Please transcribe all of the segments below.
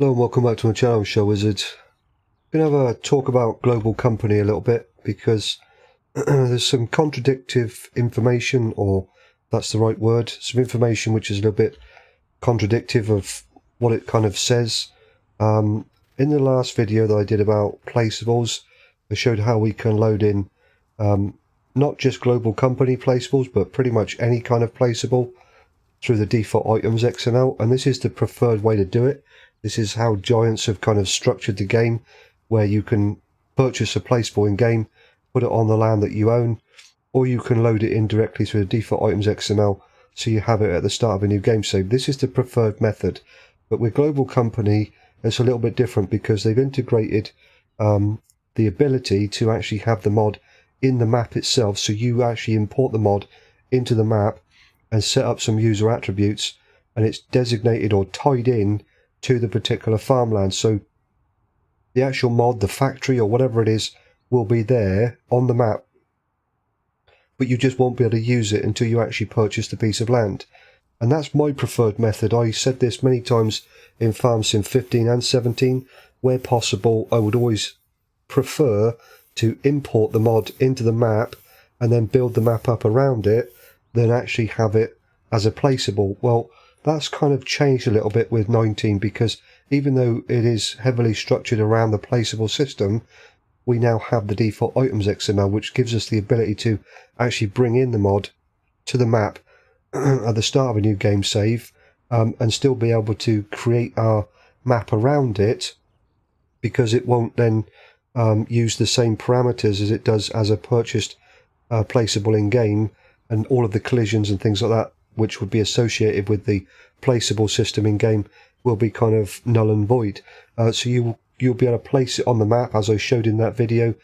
Hello and welcome back to my channel, I'm ShyWizard. I'm going to have a talk about global company a little bit because there's some contradictive information, or that's the right word, some information which is a little bit contradictive of what it kind of says. In the last video that I did about placeables, I showed how we can load in not just global company placeables, but pretty much any kind of placeable through the default items XML, and this is the preferred way to do it. This is how Giants have kind of structured the game, where you can purchase a placeable in game, put it on the land that you own, or you can load it in directly through the default items XML, so you have it at the start of a new game save. This is the preferred method, but with Global Company, it's a little bit different because they've integrated the ability to actually have the mod in the map itself, so you actually import the mod into the map and set up some user attributes, and it's designated or tied in to the particular farmland. So the actual mod, the factory or whatever it is, will be there on the map, but you just won't be able to use it until you actually purchase the piece of land. And that's my preferred method. I said this many times in FarmSim 15 and 17. Where possible, I would always prefer to import the mod into the map and then build the map up around it than actually have it as a placeable. Well, that's kind of changed a little bit with 19, because even though it is heavily structured around the placeable system, we now have the default items XML, which gives us the ability to actually bring in the mod to the map at the start of a new game save, and still be able to create our map around it, because it won't then use the same parameters as it does as a purchased placeable in game, and all of the collisions and things like that which would be associated with the placeable system in game will be kind of null and void. So you'll be able to place it on the map as I showed in that video,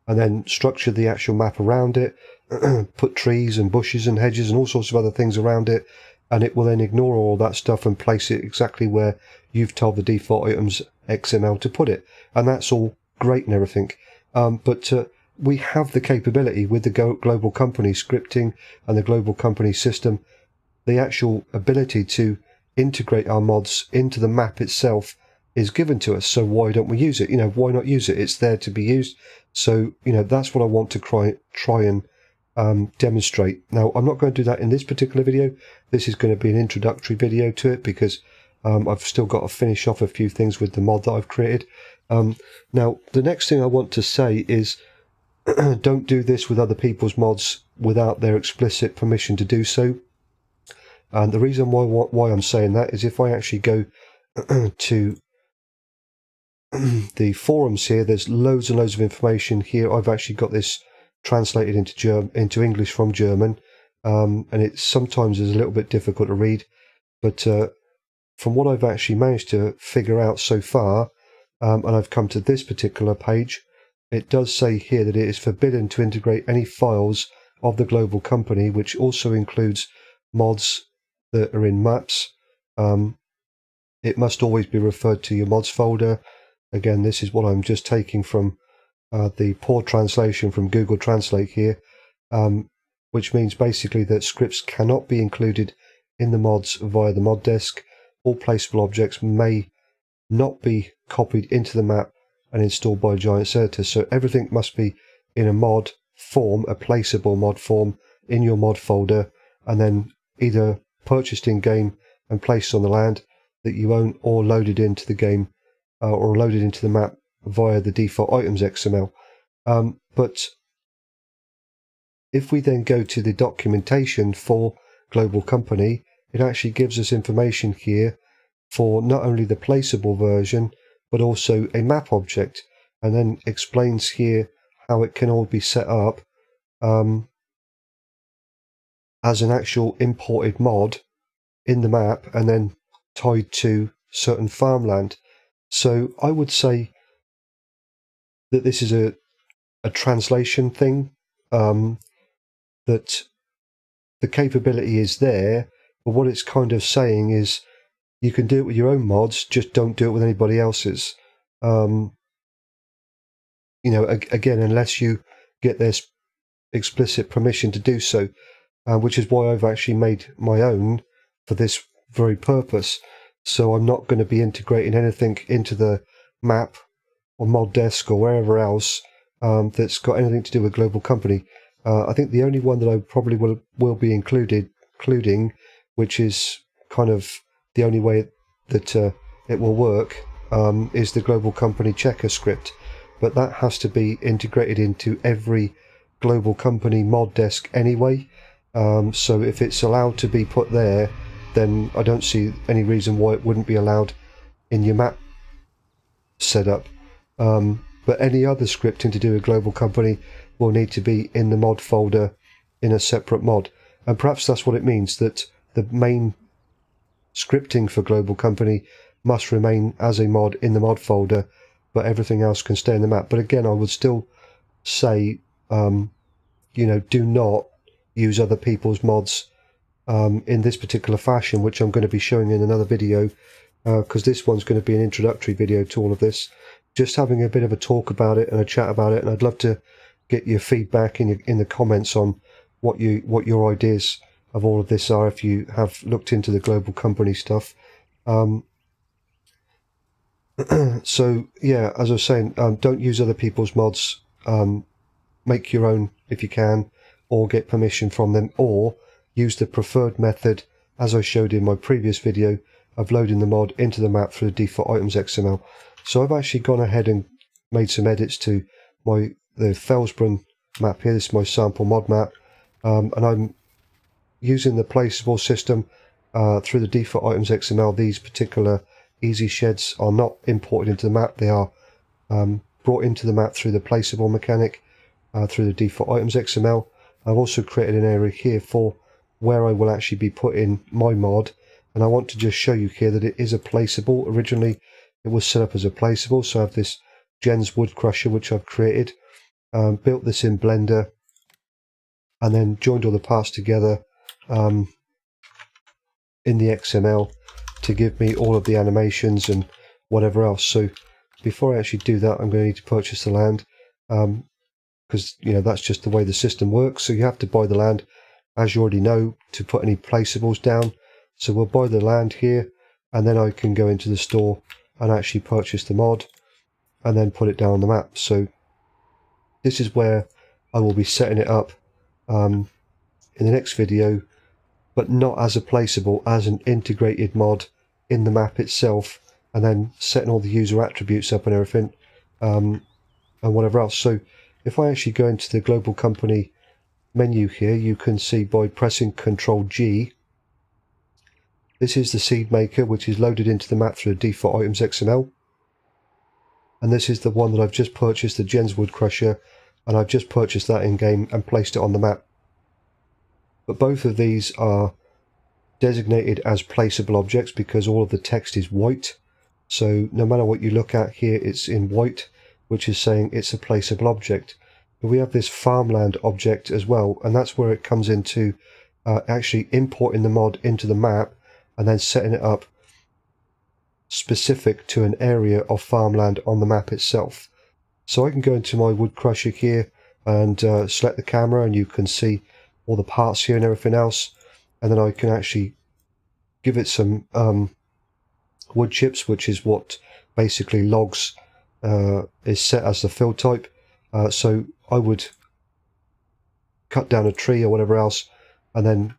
and then structure the actual map around it, put trees and bushes and hedges and all sorts of other things around it, and it will then ignore all that stuff and place it exactly where you've told the default items XML to put it. And that's all great and everything, but we have the capability with the global company scripting and the global company system, the actual ability to integrate our mods into the map itself is given to us. So why don't we use it? Why not use it? It's there to be used. So that's what I want to try and demonstrate. Now, I'm not going to do that in this particular video. This is going to be an introductory video to it, because I've still got to finish off a few things with the mod that I've created. Now, the next thing I want to say is don't do this with other people's mods without their explicit permission to do so. And the reason why I'm saying that is, if I actually go to the forums here, there's loads and loads of information here. I've actually got this translated into English from German, and it sometimes is a little bit difficult to read, but from what I've actually managed to figure out so far, and I've come to this particular page, it does say here that it is forbidden to integrate any files of the global company, which also includes mods that are in maps. It must always be referred to your mods folder. Again, this is what I'm just taking from the poor translation from Google Translate here, which means basically that scripts cannot be included in the mods via the mod desk. All placeable objects may not be copied into the map and installed by Giants editors. So everything must be in a mod form, a placeable mod form, in your mod folder, and then either purchased in game and placed on the land that you own, or loaded into the game or loaded into the map via the default items XML. But if we then go to the documentation for Global Company, it actually gives us information here for not only the placeable version, but also a map object, and then explains here how it can all be set up as an actual imported mod in the map and then tied to certain farmland. So I would say that this is a translation thing, that the capability is there, but what it's kind of saying is you can do it with your own mods, just don't do it with anybody else's. Again, unless you get their explicit permission to do so, which is why I've actually made my own for this very purpose. So I'm not going to be integrating anything into the map or mod desk or wherever else that's got anything to do with global company. I think the only one that I probably will be including, which is kind of the only way that it will work, is the global company checker script. But that has to be integrated into every global company mod desk anyway. So if it's allowed to be put there, then I don't see any reason why it wouldn't be allowed in your map setup. But any other scripting to do with global company will need to be in the mod folder in a separate mod. And perhaps that's what it means, that the main scripting for global company must remain as a mod in the mod folder, but everything else can stay in the map. But again, I would still say, do not use other people's mods in this particular fashion, which I'm going to be showing in another video, because this one's going to be an introductory video to all of this, just having a bit of a talk about it and a chat about it. And I'd love to get your feedback in the comments on what your ideas of all of this are, if you have looked into the global company stuff. So yeah, as I was saying, don't use other people's mods. Make your own if you can, or get permission from them, or use the preferred method, as I showed in my previous video, of loading the mod into the map through the default items XML. So I've actually gone ahead and made some edits to the Felsbrunn map here. This is my sample mod map, and I'm using the placeable system through the default items XML. These particular easy sheds are not imported into the map. They are brought into the map through the placeable mechanic through the default items XML. I've also created an area here for where I will actually be putting my mod, and I want to just show you here that it is a placeable. Originally it was set up as a placeable, so I have this Gens wood crusher which I've created, built this in Blender, and then joined all the parts together in the XML to give me all of the animations and whatever else. So before I actually do that, I'm going to need to purchase the land, because that's just the way the system works. So you have to buy the land, as you already know, to put any placeables down. So we'll buy the land here, and then I can go into the store and actually purchase the mod and then put it down on the map. So this is where I will be setting it up in the next video, but not as a placeable, as an integrated mod in the map itself, and then setting all the user attributes up and everything, and whatever else. So if I actually go into the global company menu here, you can see by pressing Ctrl G, this is the seed maker, which is loaded into the map through the default items XML. And this is the one that I've just purchased, the Gens wood crusher, and I've just purchased that in game and placed it on the map. But both of these are designated as placeable objects because all of the text is white. So no matter what you look at here, it's in white, which is saying it's a placeable object. But we have this farmland object as well, and that's where it comes into actually importing the mod into the map and then setting it up specific to an area of farmland on the map itself. So I can go into my wood crusher here and select the camera, and you can see all the parts here and everything else, and then I can actually give it some wood chips, which is what basically logs is set as the fill type. So I would cut down a tree or whatever else, and then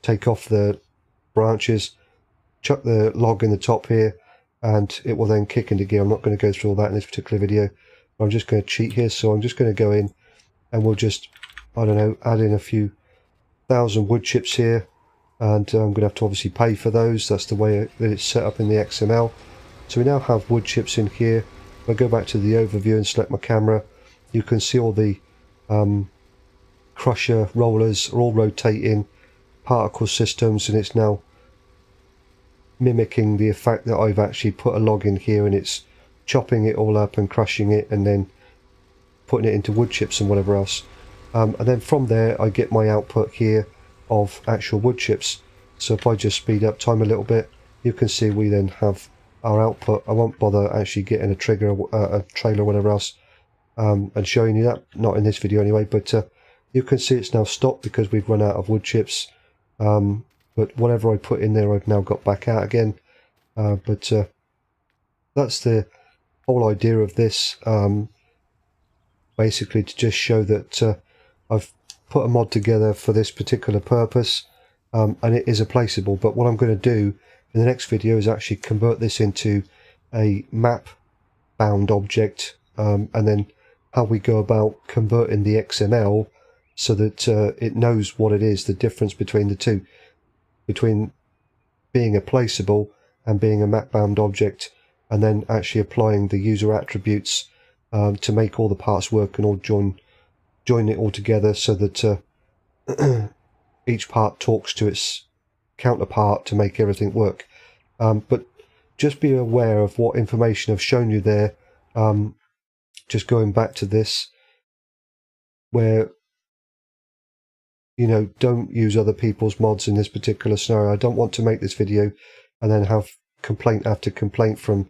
take off the branches, chuck the log in the top here, and it will then kick into gear. I'm not going to go through all that in this particular video, but I'm just going to cheat here. So I'm just going to go in and we'll just, I don't know, add in a few thousand wood chips here, and I'm going to have to obviously pay for those. That's the way that it's set up in the XML. So we now have wood chips in here. If I go back to the overview and select my camera, you can see all the crusher rollers are all rotating particle systems, and it's now mimicking the effect that I've actually put a log in here, and it's chopping it all up and crushing it and then putting it into wood chips and whatever else. And then from there I get my output here of actual wood chips. So if I just speed up time a little bit, you can see we then have our output. I won't bother actually getting a trigger, a trailer or whatever else, and showing you that, not in this video anyway, but you can see it's now stopped because we've run out of wood chips. But whatever I put in there, I've now got back out again. But that's the whole idea of this, basically to just show that I've put a mod together for this particular purpose, and it is a placeable. But what I'm going to do in the next video is actually convert this into a map bound object, and then how we go about converting the XML so that it knows what it is, the difference between the two, between being a placeable and being a map bound object, and then actually applying the user attributes to make all the parts work and all join it all together so that each part talks to its counterpart to make everything work. But just be aware of what information I've shown you there. Just going back to this, where, you know, don't use other people's mods in this particular scenario. I don't want to make this video and then have complaint after complaint from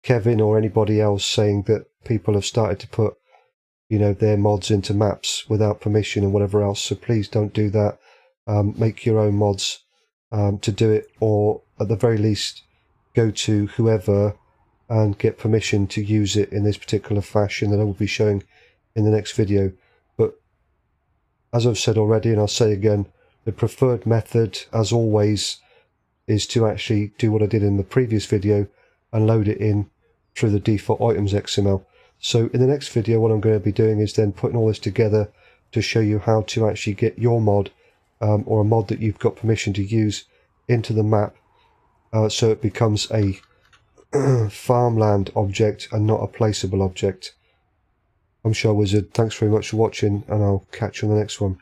Kevin or anybody else saying that people have started to put, you know, their mods into maps without permission and whatever else. So please don't do that. Make your own mods to do it, or at the very least go to whoever and get permission to use it in this particular fashion that I will be showing in the next video. But as I've said already, and I'll say again, the preferred method, as always, is to actually do what I did in the previous video and load it in through the default items XML. So in the next video, what I'm going to be doing is then putting all this together to show you how to actually get your mod, or a mod that you've got permission to use, into the map, so it becomes a farmland object and not a placeable object. I'm ShyWizard. Thanks very much for watching, and I'll catch you on the next one.